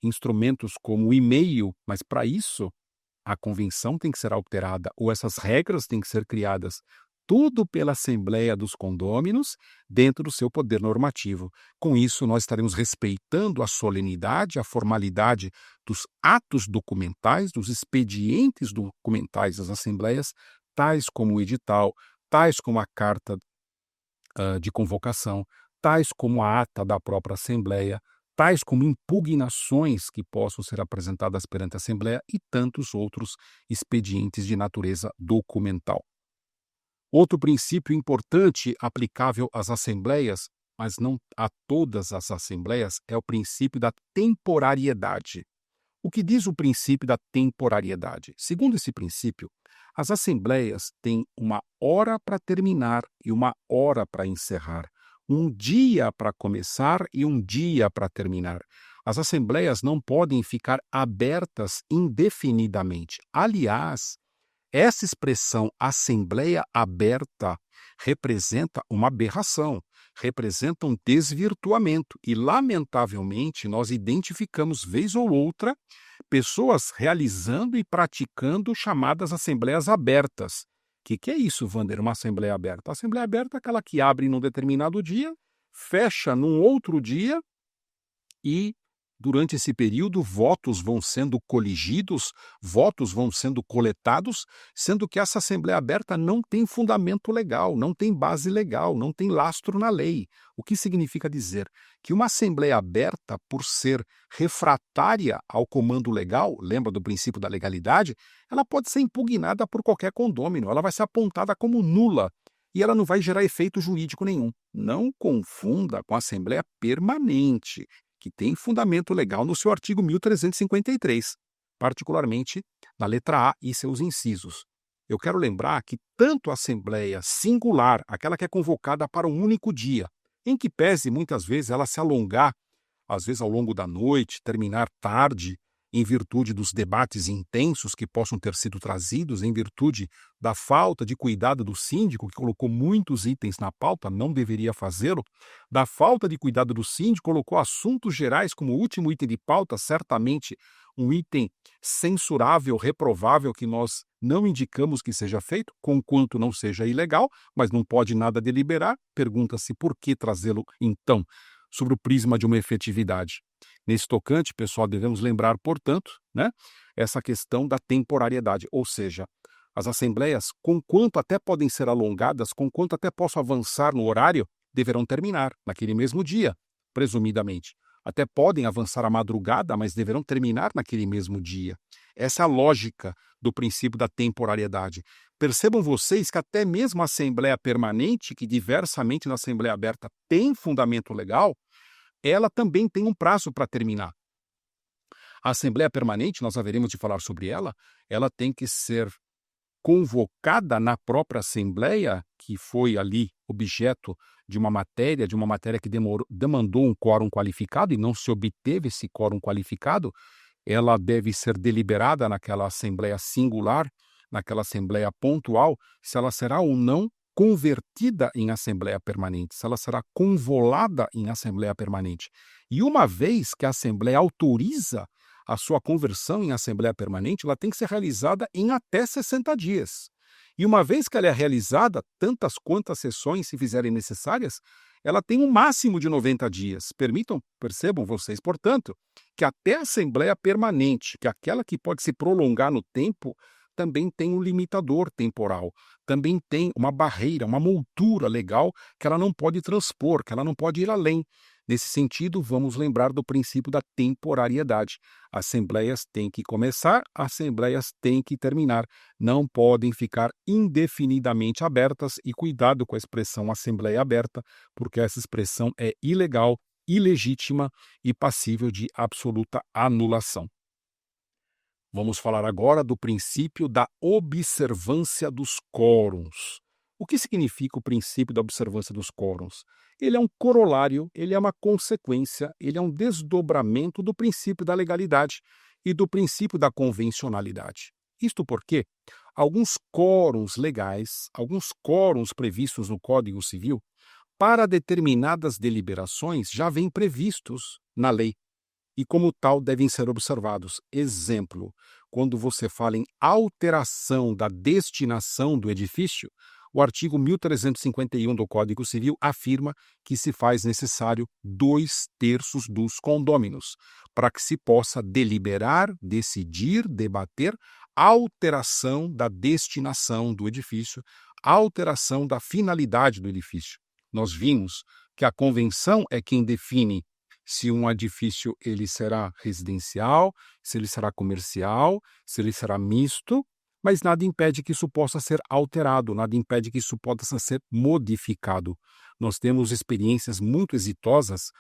instrumentos como o e-mail, mas para isso a convenção tem que ser alterada ou essas regras têm que ser criadas. Tudo pela Assembleia dos Condôminos, dentro do seu poder normativo. Com isso, nós estaremos respeitando a solenidade, a formalidade dos atos documentais, dos expedientes documentais das Assembleias, tais como o edital, tais como a carta de convocação, tais como a ata da própria Assembleia, tais como impugnações que possam ser apresentadas perante a Assembleia e tantos outros expedientes de natureza documental. Outro princípio importante aplicável às assembleias, mas não a todas as assembleias, é o princípio da temporariedade. O que diz o princípio da temporariedade? Segundo esse princípio, as assembleias têm uma hora para terminar e uma hora para encerrar, um dia para começar e um dia para terminar. As assembleias não podem ficar abertas indefinidamente. Aliás, essa expressão assembleia aberta representa uma aberração, representa um desvirtuamento e, lamentavelmente, nós identificamos vez ou outra pessoas realizando e praticando chamadas assembleias abertas. O que é isso, Wander, uma assembleia aberta? A assembleia aberta é aquela que abre num determinado dia, fecha num outro dia e, durante esse período, votos vão sendo coligidos, votos vão sendo coletados, sendo que essa Assembleia Aberta não tem fundamento legal, não tem base legal, não tem lastro na lei. O que significa dizer que uma Assembleia Aberta, por ser refratária ao comando legal, lembra do princípio da legalidade, ela pode ser impugnada por qualquer condômino, ela vai ser apontada como nula e ela não vai gerar efeito jurídico nenhum. Não confunda com a Assembleia Permanente, que tem fundamento legal no seu artigo 1353, particularmente na letra A e seus incisos. Eu quero lembrar que tanto a Assembleia singular, aquela que é convocada para um único dia, em que pese muitas vezes ela se alongar, às vezes ao longo da noite, terminar tarde, em virtude dos debates intensos que possam ter sido trazidos, em virtude da falta de cuidado do síndico, que colocou muitos itens na pauta, não deveria fazê-lo, da falta de cuidado do síndico, colocou assuntos gerais como último item de pauta, certamente um item censurável, reprovável, que nós não indicamos que seja feito, conquanto não seja ilegal, mas não pode nada deliberar. Pergunta-se por que trazê-lo, então, sobre o prisma de uma efetividade. Nesse tocante, pessoal, devemos lembrar, portanto, essa questão da temporariedade, ou seja, as assembleias, conquanto até podem ser alongadas, conquanto até possam avançar no horário, deverão terminar naquele mesmo dia, presumidamente. Até podem avançar à madrugada, mas deverão terminar naquele mesmo dia. Essa é a lógica do princípio da temporariedade. Percebam vocês que até mesmo a Assembleia Permanente, que diversamente na Assembleia Aberta tem fundamento legal, ela também tem um prazo para terminar. A Assembleia Permanente, nós haveremos de falar sobre ela tem que ser convocada na própria Assembleia, que foi ali objeto de uma matéria que demandou um quórum qualificado e não se obteve esse quórum qualificado. Ela deve ser deliberada naquela Assembleia singular, naquela Assembleia pontual, se ela será ou não convertida em Assembleia Permanente, se ela será convolada em Assembleia Permanente. E uma vez que a Assembleia autoriza a sua conversão em Assembleia Permanente, ela tem que ser realizada em até 60 dias. E uma vez que ela é realizada, tantas quantas sessões se fizerem necessárias, ela tem um máximo de 90 dias. Percebam vocês, portanto, que até a Assembleia Permanente, que é aquela que pode se prolongar no tempo, também tem um limitador temporal, também tem uma barreira, uma moldura legal que ela não pode transpor, que ela não pode ir além. Nesse sentido, vamos lembrar do princípio da temporariedade. Assembleias têm que começar, assembleias têm que terminar. Não podem ficar indefinidamente abertas e cuidado com a expressão assembleia aberta, porque essa expressão é ilegal, ilegítima e passível de absoluta anulação. Vamos falar agora do princípio da observância dos quórums. O que significa o princípio da observância dos quórums? Ele é um corolário, ele é uma consequência, ele é um desdobramento do princípio da legalidade e do princípio da convencionalidade. Isto porque alguns quórums legais, alguns quórums previstos no Código Civil, para determinadas deliberações já vêm previstos na lei. E como tal devem ser observados. Exemplo, quando você fala em alteração da destinação do edifício, o artigo 1351 do Código Civil afirma que se faz necessário 2/3 dos condôminos para que se possa deliberar, decidir, debater alteração da destinação do edifício, alteração da finalidade do edifício. Nós vimos que a convenção é quem define se um edifício ele será residencial, se ele será comercial, se ele será misto, mas nada impede que isso possa ser alterado, nada impede que isso possa ser modificado. Nós temos experiências muito exitosas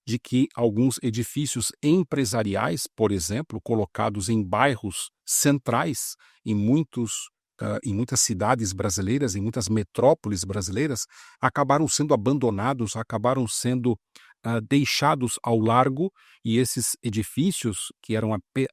de que alguns edifícios empresariais, por exemplo, colocados em bairros centrais, em muitas cidades brasileiras, em muitas metrópoles brasileiras, acabaram sendo abandonados, acabaram sendo deixados ao largo, e esses edifícios, que eram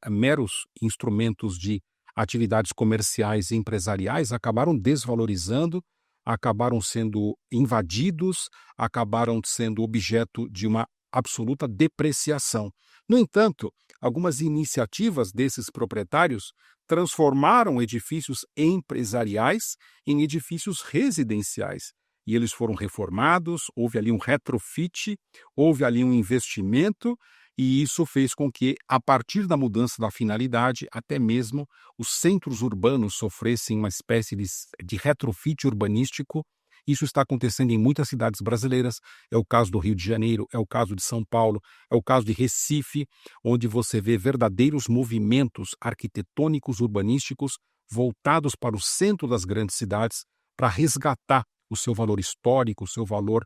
meros instrumentos de atividades comerciais e empresariais, acabaram desvalorizando, acabaram sendo invadidos, acabaram sendo objeto de uma absoluta depreciação. No entanto, algumas iniciativas desses proprietários transformaram edifícios empresariais em edifícios residenciais. E eles foram reformados, houve ali um retrofit, houve ali um investimento, e isso fez com que, a partir da mudança da finalidade, até mesmo os centros urbanos sofressem uma espécie de retrofit urbanístico. Isso está acontecendo em muitas cidades brasileiras, é o caso do Rio de Janeiro, é o caso de São Paulo, é o caso de Recife, onde você vê verdadeiros movimentos arquitetônicos urbanísticos voltados para o centro das grandes cidades para resgatar o seu valor histórico, o seu valor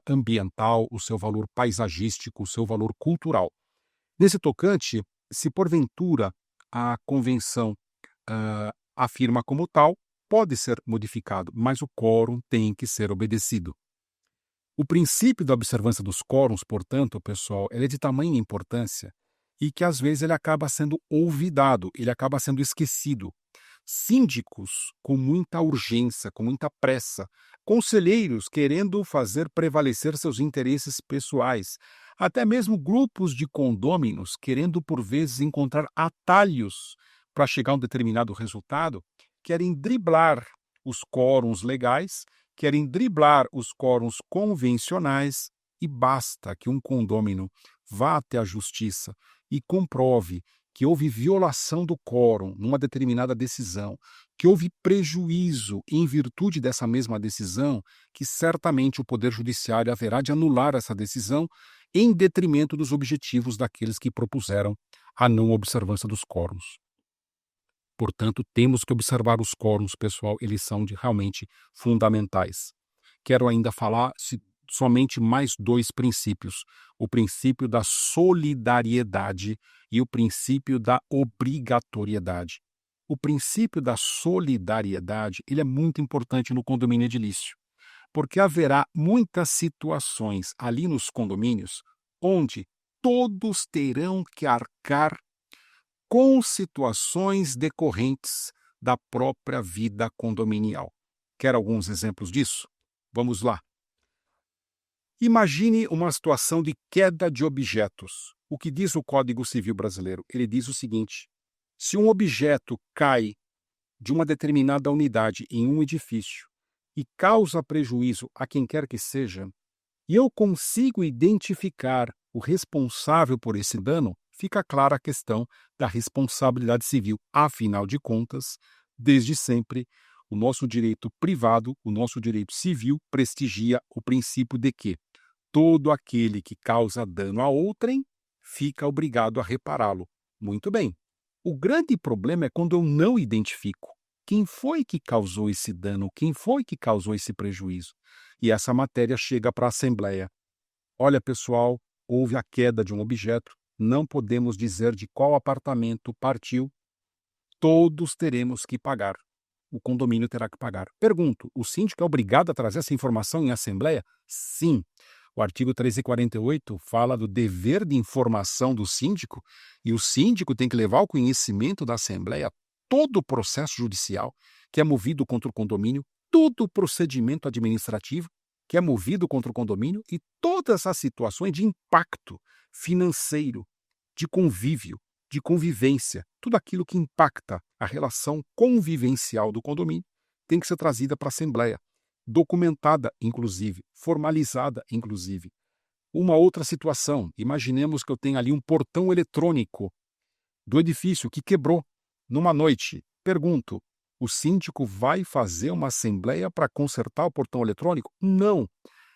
ambiental, o seu valor paisagístico, o seu valor cultural. Nesse tocante, se porventura a convenção afirma como tal, pode ser modificado, mas o quórum tem que ser obedecido. O princípio da observância dos quórums, portanto, pessoal, ele é de tamanha importância e que às vezes ele acaba sendo olvidado, ele acaba sendo esquecido. Síndicos com muita urgência, com muita pressa, conselheiros querendo fazer prevalecer seus interesses pessoais, até mesmo grupos de condôminos querendo por vezes encontrar atalhos para chegar a um determinado resultado, querem driblar os quóruns legais, querem driblar os quóruns convencionais, e basta que um condômino vá até a justiça e comprove que houve violação do quórum numa determinada decisão, que houve prejuízo em virtude dessa mesma decisão, que certamente o Poder Judiciário haverá de anular essa decisão em detrimento dos objetivos daqueles que propuseram a não observância dos quórums. Portanto, temos que observar os quórums, pessoal, eles são realmente fundamentais. Quero ainda falar somente mais dois princípios: o princípio da solidariedade e o princípio da obrigatoriedade. O princípio da solidariedade, ele é muito importante no condomínio edilício, porque haverá muitas situações ali nos condomínios onde todos terão que arcar com situações decorrentes da própria vida condominial. Quer alguns exemplos disso? Vamos lá. Imagine uma situação de queda de objetos. O que diz o Código Civil brasileiro? Ele diz o seguinte: se um objeto cai de uma determinada unidade em um edifício e causa prejuízo a quem quer que seja, e eu consigo identificar o responsável por esse dano, fica clara a questão da responsabilidade civil. Afinal de contas, desde sempre, o nosso direito privado, o nosso direito civil, prestigia o princípio de que todo aquele que causa dano a outrem fica obrigado a repará-lo. Muito bem. O grande problema é quando eu não identifico quem foi que causou esse dano, quem foi que causou esse prejuízo. E essa matéria chega para a Assembleia. Olha, pessoal, houve a queda de um objeto, não podemos dizer de qual apartamento partiu, todos teremos que pagar. O condomínio terá que pagar. Pergunto, o síndico é obrigado a trazer essa informação em assembleia? Sim. O artigo 348 fala do dever de informação do síndico, e o síndico tem que levar ao conhecimento da assembleia todo o processo judicial que é movido contra o condomínio, todo o procedimento administrativo que é movido contra o condomínio e todas as situações de impacto financeiro, de convívio, de convivência, tudo aquilo que impacta a relação convivencial do condomínio tem que ser trazida para a Assembleia, documentada, inclusive, formalizada, inclusive. Uma outra situação, imaginemos que eu tenho ali um portão eletrônico do edifício que quebrou numa noite. Pergunto, o síndico vai fazer uma assembleia para consertar o portão eletrônico? Não.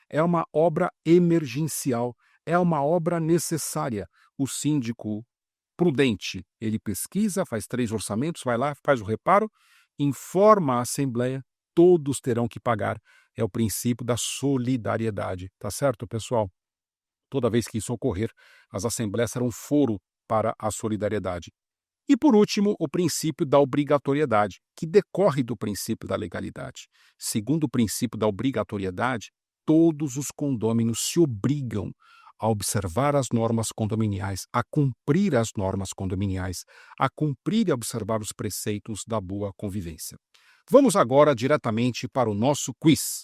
É uma obra emergencial, é uma obra necessária. O síndico prudente, ele pesquisa, faz 3 orçamentos, vai lá, faz o reparo, informa a Assembleia, todos terão que pagar. É o princípio da solidariedade, tá certo, pessoal? Toda vez que isso ocorrer, as assembleias serão foro para a solidariedade. E, por último, o princípio da obrigatoriedade, que decorre do princípio da legalidade. Segundo o princípio da obrigatoriedade, todos os condôminos se obrigam a observar as normas condominiais, a cumprir as normas condominiais, a cumprir e observar os preceitos da boa convivência. Vamos agora diretamente para o nosso quiz.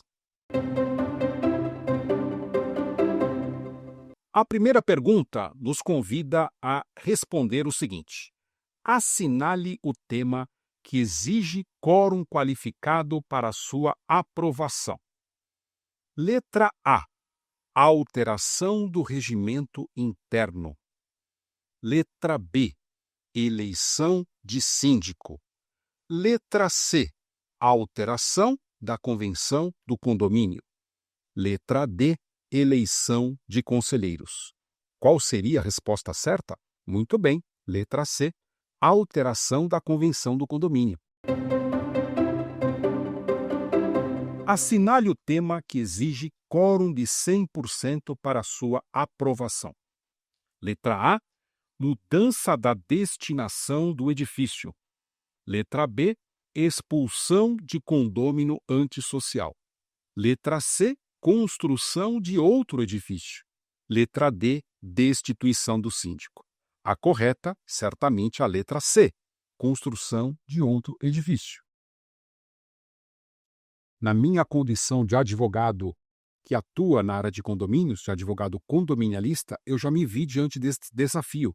A primeira pergunta nos convida a responder o seguinte: assinale o tema que exige quórum qualificado para sua aprovação. Letra A. Alteração do regimento interno. Letra B. Eleição de síndico. Letra C. Alteração da convenção do condomínio. Letra D. Eleição de conselheiros. Qual seria a resposta certa? Muito bem, letra C. Alteração da convenção do condomínio. Assinale o tema que exige quórum de 100% para sua aprovação. Letra A. Mudança da destinação do edifício. Letra B. Expulsão de condômino antissocial. Letra C. Construção de outro edifício. Letra D. Destituição do síndico. A correta, certamente, a letra C. Construção de outro edifício. Na minha condição de advogado que atua na área de condomínios, de advogado condominialista, eu já me vi diante desse desafio.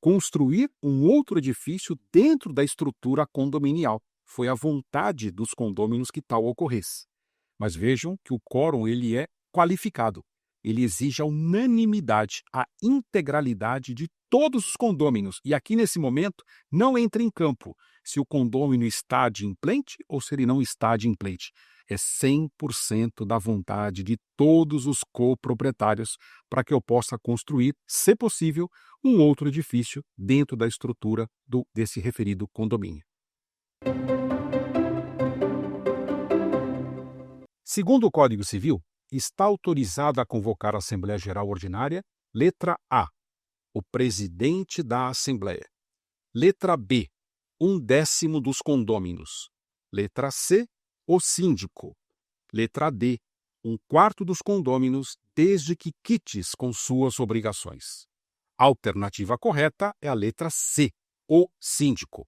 Construir um outro edifício dentro da estrutura condominial. Foi a vontade dos condôminos que tal ocorresse. Mas vejam que o quórum ele é qualificado. Ele exige a unanimidade, a integralidade de todos os condôminos. E aqui, nesse momento, não entra em campo se o condômino está adimplente ou se ele não está adimplente. É 100% da vontade de todos os coproprietários para que eu possa construir, se possível, um outro edifício dentro da estrutura desse referido condomínio. Segundo o Código Civil, está autorizado a convocar a Assembleia Geral Ordinária, letra A, o presidente da Assembleia. Letra B, 1/10 dos condôminos. Letra C, o síndico. Letra D, 1/4 dos condôminos, desde que quites com suas obrigações. A alternativa correta é a letra C, o síndico.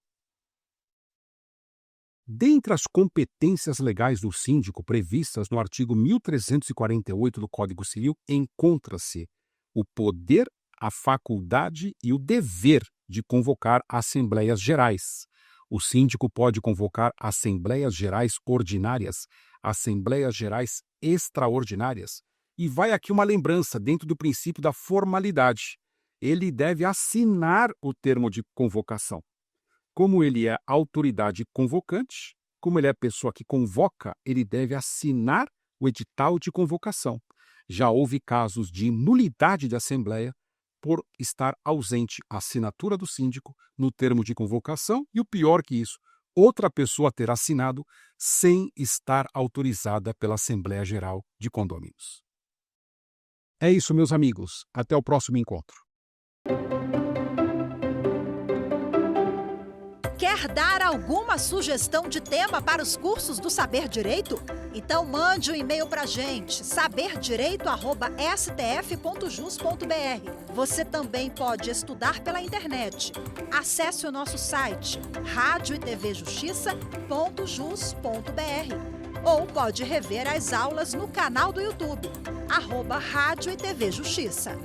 Dentre as competências legais do síndico previstas no artigo 1348 do Código Civil, encontra-se o poder, a faculdade e o dever de convocar assembleias gerais. O síndico pode convocar assembleias gerais ordinárias, assembleias gerais extraordinárias. E vai aqui uma lembrança dentro do princípio da formalidade. Ele deve assinar o termo de convocação. Como ele é autoridade convocante, como ele é a pessoa que convoca, ele deve assinar o edital de convocação. Já houve casos de nulidade de assembleia por estar ausente a assinatura do síndico no termo de convocação e, o pior que isso, outra pessoa ter assinado sem estar autorizada pela Assembleia Geral de Condôminos. É isso, meus amigos. Até o próximo encontro. Quer dar alguma sugestão de tema para os cursos do Saber Direito? Então mande um e-mail para a gente, saberdireito@stf.jus.br. Você também pode estudar pela internet. Acesse o nosso site radioetvjustiça.jus.br ou pode rever as aulas no canal do YouTube, @Rádio e TV Justiça.